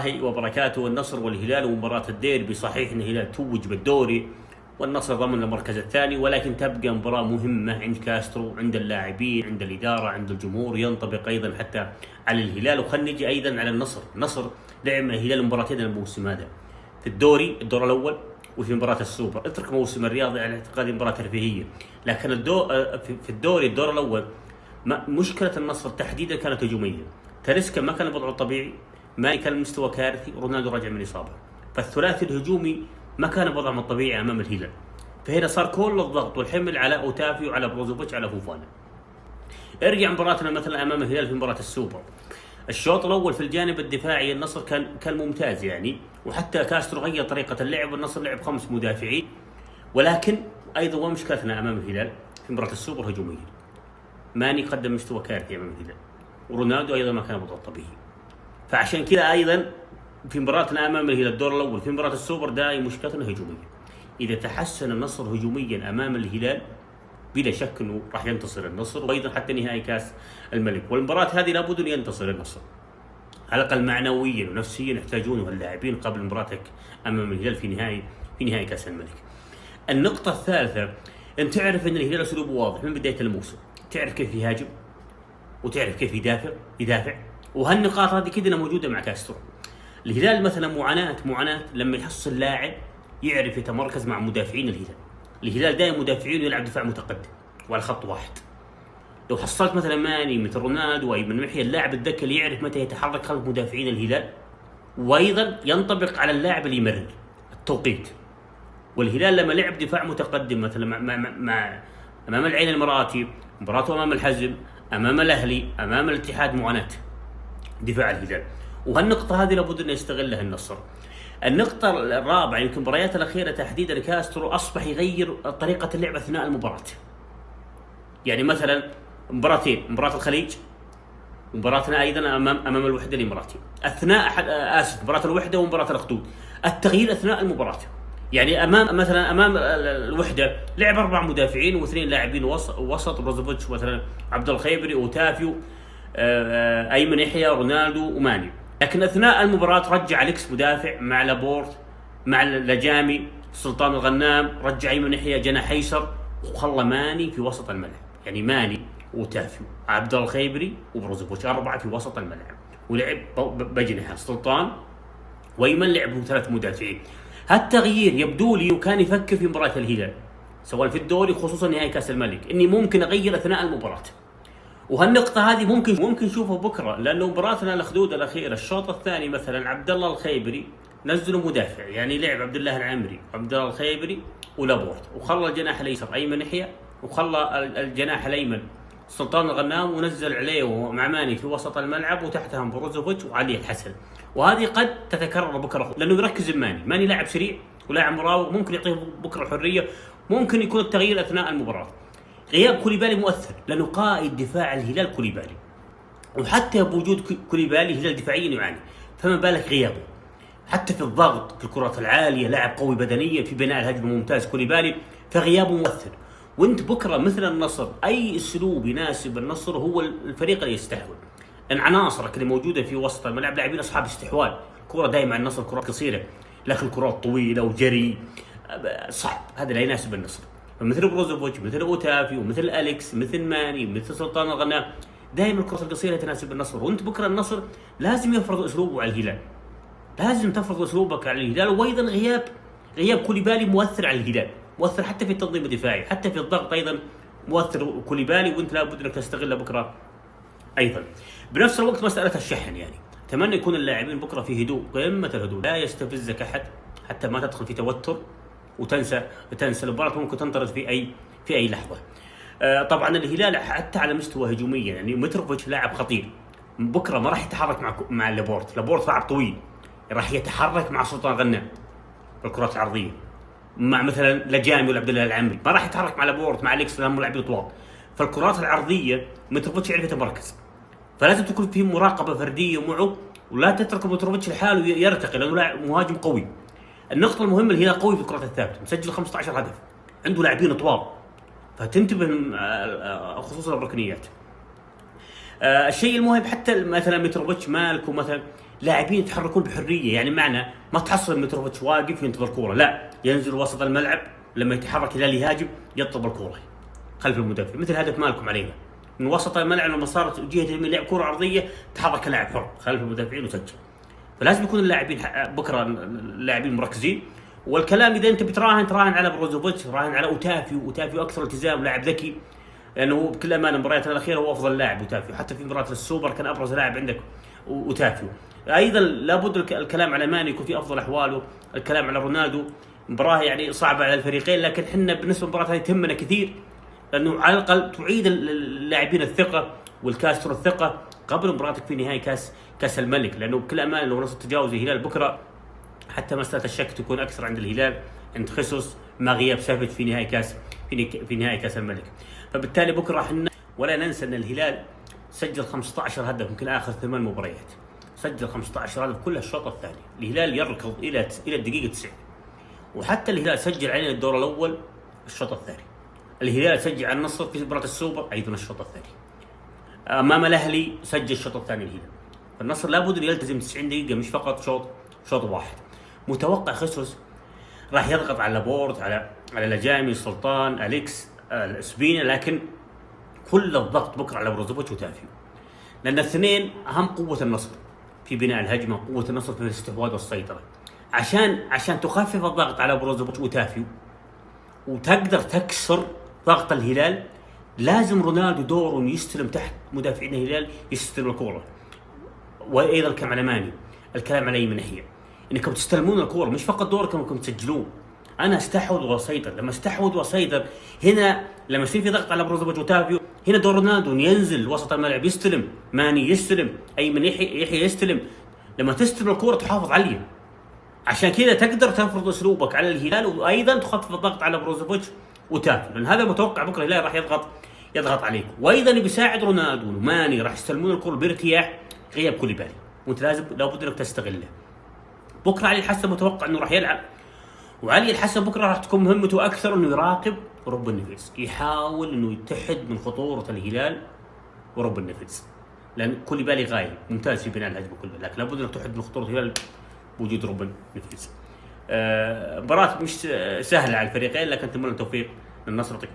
الله وبركاته. والنصر والهلال ومباراة الديربي، صحيح ان الهلال توج بالدوري والنصر ضمن المركز الثاني، ولكن تبقى مباراة مهمة عند كاسترو، عند اللاعبين، عند الإدارة، عند الجمهور، ينطبق أيضا حتى على الهلال. وخلينا نجي أيضا على النصر لعب مع الهلال مباراتين الموسم هذا، في الدور الأول وفي مباراة السوبر. اترك موسم الرياضي على اعتقادي مباراة ترفيهية، لكن في الدور الأول مشكلة النصر تحديدا كانت هجومية. تاليسكا ما كان بوضعه الطبيعي، ماني كان مستوى كارثي، رونالدو رجع من إصابة، فالثلاثي الهجومي ما كان بوضعهم الطبيعي أمام الهلال. فهنا صار كل الضغط والحمل على أوتافي وعلى بروزوفيتش على فوفانا. ارجع مباراتنا مثلا أمام الهلال في مباراة السوبر، الشوط الأول في الجانب الدفاعي النصر كان ممتاز يعني، وحتى كاسترو غير طريقة اللعب والنصر لعب 5 مدافعين. ولكن أيضا ومشكلتنا أمام الهلال في مباراة السوبر هجوميا، ماني قدم مستوى كارثي أمام الهلال، ورونالدو أيضا ما كان بوضعه الطبيعي. فعشان كذا أيضا في مباراتنا أمام الهلال الدور الأول في مباراة السوبر دائما مشكلتنا هجومية. إذا تحسن النصر هجوميا أمام الهلال بلا شك أنه راح ينتصر النصر، وأيضا حتى نهائي كاس الملك. والمباراة هذه لابد أن ينتصر النصر على الأقل معنويا ونفسيا، يحتاجونه اللاعبين قبل مباراتك أمام الهلال في نهائي كاس الملك. النقطة الثالثة، أن تعرف أن الهلال أسلوبه واضح من بداية الموسم، تعرف كيف يهاجم وتعرف كيف يدافع. وهالنقاط هذه كلها موجودة مع كاسترو. الهلال مثلا معاناة لما يحصل لاعب يعرف يتمركز مع مدافعين الهلال دائما مدافعين يلعب دفاع متقدم وعلى خط واحد. لو حصلت مثلا ماني مثل رونالدو وايمن محيى، اللاعب الذكي اللي يعرف متى يتحرك خلف مدافعين الهلال، وايضا ينطبق على اللاعب اللي يمرر التوقيت. والهلال لما لعب دفاع متقدم مثلا مع امام العين الاماراتي، مباراته امام الحزم، امام الاهلي، امام الاتحاد، معاناة دفاع الهلال. وهالنقطة هذه لابد أن يستغلها النصر. النقطة الرابعة، يمكن المباريات الأخيرة تحديدا كاسترو أصبح يغير طريقة اللعب أثناء المباراة. يعني مثلا مباراتين، مباراة الخليج ومباراتنا أيضا أمام الوحدة الإماراتي، مباراة الوحدة ومباراة الأخدود، التغيير أثناء المباراة. يعني أمام الوحدة لعب 4 مدافعين و2 لاعبين وسط، بروزوفيتش مثلا، عبد الخيبري، أوتافيو، أيمن يحيى، رونالدو وماني. لكن أثناء المباراة رجع أليكس مدافع مع لابورت مع لجامي، سلطان الغنام، رجع أيمن يحيى جناح أيسر، وخلى ماني في وسط الملعب. يعني ماني وتافيو، عبد الخيبري وبروزوفيتش 4 في وسط الملعب، ولعب بجنحة سلطان وأيمن، لعبوا 3 مدافعين. هالتغيير يبدو لي وكان يفكر في مباراة الهلال سواء في الدوري خصوصا نهائي كاس الملك، إني ممكن أغير أثناء المباراة. وهالنقطة هذه ممكن نشوفها بكرة، لأنه مباراتنا الأخدود الأخيرة الشوط الثاني مثلا عبد الله الخيبري نزلوا مدافع، يعني لعب عبد الله العمري وعبد الله الخيبري ولابورت، وخلى الجناح الأيسر أيمن يحيى، وخلى الجناح الأيمن سلطان الغنام، ونزل عليه مع ماني في وسط الملعب، وتحتهم بروزوفيتش وعلي الحسن. وهذه قد تتكرر بكرة، لأنه يركز ماني لاعب سريع ولاعب مراوغ، ممكن يعطيه بكرة حرية، ممكن يكون التغيير أثناء المباراة. غياب كوليبالي مؤثر، لأنه قائد دفاع الهلال كوليبالي، وحتى بوجود كوليبالي الهلال دفاعيا يعاني، فما بالك غيابه. حتى في الضغط، في الكرات العالية لاعب قوي بدنيا، في بناء الهجمة ممتاز كوليبالي، فغيابه مؤثر. وانت بكرة مثل النصر، أي أسلوب يناسب النصر هو الفريق اللي يستحوذ. لأن عناصرك اللي موجودة في وسط الملعب لاعبين أصحاب استحواذ، كرة دائما النصر كرات قصيرة، لكن كرات طويلة وجري صعب، هذا لا يناسب النصر. مثل بروزوفيتش، مثل أوتافي، ومثل أليكس، مثل ماني، مثل سلطان الغنام، دائما الكرة القصيرة تناسب النصر. وانت بكرة النصر لازم يفرض أسلوبه على الهلال، لازم تفرض أسلوبك على الهلال. وأيضا غياب كوليبالي مؤثر على الهلال، مؤثر حتى في التنظيم الدفاعي، حتى في الضغط أيضا مؤثر كوليبالي، وانت لابد انك تستغله بكرة أيضا. بنفس الوقت مسألة الشحن، يعني أتمنى يكون اللاعبين بكرة في هدوء، قمة الهدوء، لا يستفزك أحد حتى ما تدخل في توتر وتنسى المباراة ممكن تنطرد في أي لحظة. طبعا الهلال حتى على مستوى هجوميا، يعني متروفيتش لاعب خطير، بكرة ما راح يتحرك مع لابورت لاعب طويل، راح يتحرك مع سلطان غنام بالكرات العرضية، مع مثلا لجامي ولا عبد الله العمري، ما راح يتحرك مع لابورت مع أليكس، لهم لاعبين طوال. فالكرات العرضية متروفيتش يعرف يتمركز، فلازم تكون فيه مراقبة فردية معه، ولا تترك متروفيتش لحاله يرتقي، لأنه لاعب مهاجم قوي. النقطة المهمة اللي هي قوي في الكرات الثابتة، مسجل 15 هدف، عنده لاعبين طوال، فتنتبه خصوصا الركنيات. الشيء المهم حتى مثلا متروفيتش مالكو مثلا لاعبين يتحركون بحريه، يعني معنى ما تحصل متروفيتش واقف ينتظر كوره، لا ينزل وسط الملعب لما يتحرك الهلال يهاجم يطلب الكوره خلف المدافع، مثل هدف مالكم علينا من وسط الملعب لما صارت جهه اليمين لعب كره عرضيه تحرك لاعب حر خلف المدافعين وسجل. فلازم يكون اللاعبين بكره اللاعبين مركزين. والكلام اذا انت تراهن على بروزوفيتش، راهن على اوتافيو اكثر التزام، لاعب ذكي، لانه بكل امانه المباريات الاخيره هو افضل لاعب اوتافيو، حتى في مباراه السوبر كان ابرز لاعب عندك اوتافيو. ايضا لابد الكلام على ماني يكون في افضل احواله، الكلام على رونالدو. مباراه يعني صعبه على الفريقين، لكن احنا بالنسبه للمباراه هذه تهمنا كثير، لانه على الاقل تعيد اللاعبين الثقه والكاسترو الثقه قبل مباراتك في نهائي كاس الملك، لانه بكل امانه لو نص تجاوز الهلال بكره حتى مساله الشك تكون اكثر عند الهلال، عند خيسوس مع غياب سافيتش في نهائي كاس الملك. فبالتالي بكره احنا ولا ننسى ان الهلال سجل 15 هدف يمكن اخر 8 مباريات، سجل 15 هدف كلها الشوط الثاني. الهلال يركض الى الدقيقه 90، وحتى الهلال سجل علينا الدور الاول الشوط الثاني. الهلال سجل على النصر في مباراه السوبر ايضا الشوط الثاني. امام الاهلي سجل الشوط الثاني الهلال. فالنصر لابد ان يلتزم 90 دقيقه مش فقط شوط واحد. متوقع خيسوس راح يضغط على لابورت، على لجامي، سلطان، اليكس، الاسبيني، لكن كل الضغط بكره على بروزوفيتش وتافيو، لان الاثنين اهم قوه النصر في بناء الهجمه، قوه النصر في الاستحواذ والسيطره. عشان تخفف الضغط على بروزوفيتش وتافيو وتقدر تكسر ضغط الهلال، لازم رونالدو دوره يستلم تحت مدافعين الهلال، يستلم الكوره. وايضا الكلام على ماني، الكلام على اي من ناحيه، انكم تستلمون الكوره، مش فقط دوركم انكم تسجلون. انا استحوذ واسيطر، لما استحوذ واسيطر هنا لما يصير في ضغط على بروزوفيتش وتافيو، هنا دور رونالدو ينزل وسط الملعب يستلم، ماني يستلم، اي من يحيى يستلم. لما تستلم الكوره تحافظ عليها، عشان كذا تقدر تفرض اسلوبك على الهلال، وايضا تخفف الضغط على بروزوفيتش وتافيو، لان هذا متوقع بكره الهلال راح يضغط عليكم. وايضا بيساعد رونالدو وماني راح يستلمون الكره بارتياح غياب كوليبالي، وانت لابد انك تستغله. بكره علي الحسن متوقع انه راح يلعب، وعلي الحسن بكره راح تكون مهمته اكثر انه يراقب رب النفيس، يحاول انه يتحد من خطوره الهلال ورب النفيس، لان كوليبالي غايب ممتاز في بناء الهجمه كلها، لكن لابد انك تحد من خطوره الهلال بوجود رب النفيس. مباراه مش سهله على الفريقين، لكن اتمنى التوفيق للنصر.